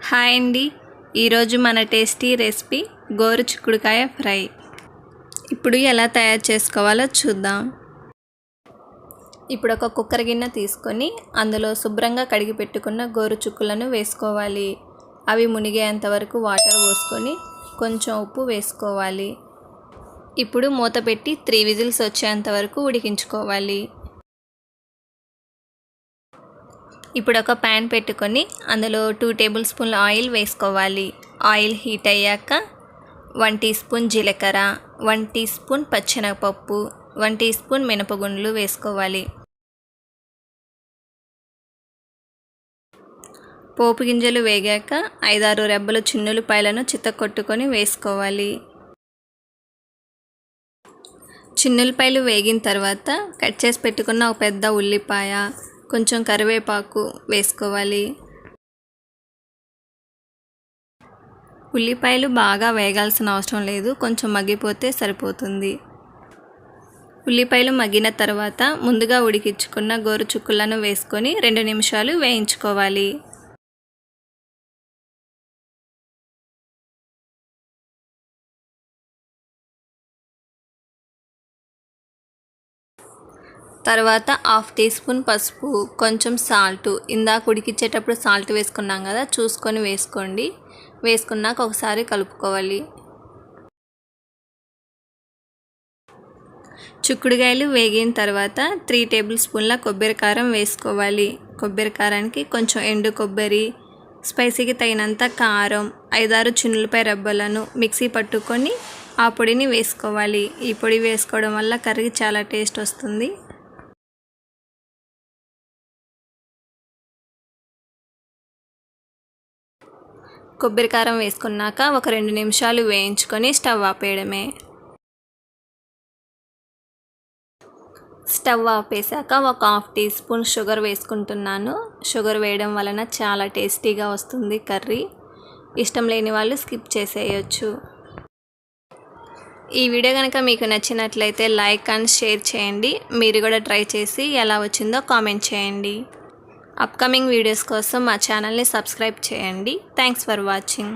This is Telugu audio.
హాయ్ అండి, ఈరోజు మన టేస్టీ రెసిపీ గోరు చిక్కుడుకాయ ఫ్రై. ఇప్పుడు ఎలా తయారు చేసుకోవాలో చూద్దాం. ఇప్పుడు ఒక కుక్కర్ గిన్నె తీసుకొని అందులో శుభ్రంగా కడిగి పెట్టుకున్న గోరు చిక్కులను వేసుకోవాలి. అవి మునిగేంత వరకు వాటర్ పోసుకొని కొంచెం ఉప్పు వేసుకోవాలి. ఇప్పుడు మూత పెట్టి 3 విజిల్స్ వచ్చేంత వరకు ఉడికించుకోవాలి. ఇప్పుడు ఒక ప్యాన్ పెట్టుకొని అందులో 2 టేబుల్ స్పూన్ల ఆయిల్ వేసుకోవాలి. ఆయిల్ హీట్ అయ్యాక 1 టీ స్పూన్ జీలకర్ర, 1 టీ స్పూన్ పచ్చెనగపప్పు, 1 టీ స్పూన్ మినపగుండ్లు వేసుకోవాలి. పోపు గింజలు వేగాక 5-6 రెబ్బలు చిన్నులపాయలను చితక్కొట్టుకొని వేసుకోవాలి. చిన్నులపాయలు వేగిన తర్వాత కట్ చేసి పెట్టుకున్న ఒక పెద్ద ఉల్లిపాయ, కొంచెం కరివేపాకు వేసుకోవాలి. ఉల్లిపాయలు బాగా వేగాల్సిన అవసరం లేదు, కొంచెం మగ్గిపోతే సరిపోతుంది. ఉల్లిపాయలు మగ్గిన తర్వాత ముందుగా ఉడికించుకున్న గోరు చిక్కులను వేసుకొని 2 నిమిషాలు వేయించుకోవాలి. తర్వాత 1/2 టీ స్పూన్ పసుపు, కొంచెం సాల్ట్, ఇందాక ఉడికించేటప్పుడు సాల్ట్ వేసుకున్నాం కదా, చూసుకొని వేసుకోండి. వేసుకున్నాక ఒకసారి కలుపుకోవాలి. చిక్కుడుకాయలు వేగిన తర్వాత 3 టేబుల్ స్పూన్ల కొబ్బరి కారం వేసుకోవాలి. కొబ్బరి కారానికి కొంచెం ఎండు కొబ్బరి, స్పైసీకి తగినంత కారం, 5-6 చిన్నులపాయ రెబ్బలను మిక్సీ పట్టుకొని ఆ పొడిని వేసుకోవాలి. ఈ పొడి వేసుకోవడం వల్ల కర్రీ చాలా టేస్ట్ వస్తుంది. కొబ్బరి కారం వేసుకున్నాక ఒక 2 నిమిషాలు వేయించుకొని స్టవ్ ఆపేయడమే. స్టవ్ ఆపేసాక ఒక 1/2 టీ స్పూన్ షుగర్ వేసుకుంటున్నాను. షుగర్ వేయడం వలన చాలా టేస్టీగా వస్తుంది కర్రీ. ఇష్టం లేని వాళ్ళు స్కిప్ చేసేయచ్చు. ఈ వీడియో కనుక మీకు నచ్చినట్లయితే లైక్ అండ్ షేర్ చేయండి. మీరు కూడా ట్రై చేసి ఎలా వచ్చిందో కామెంట్ చేయండి. అప్కమింగ్ వీడియోస్ కోసం మా ఛానల్ని సబ్స్క్రైబ్ చేయండి. Thanks for watching.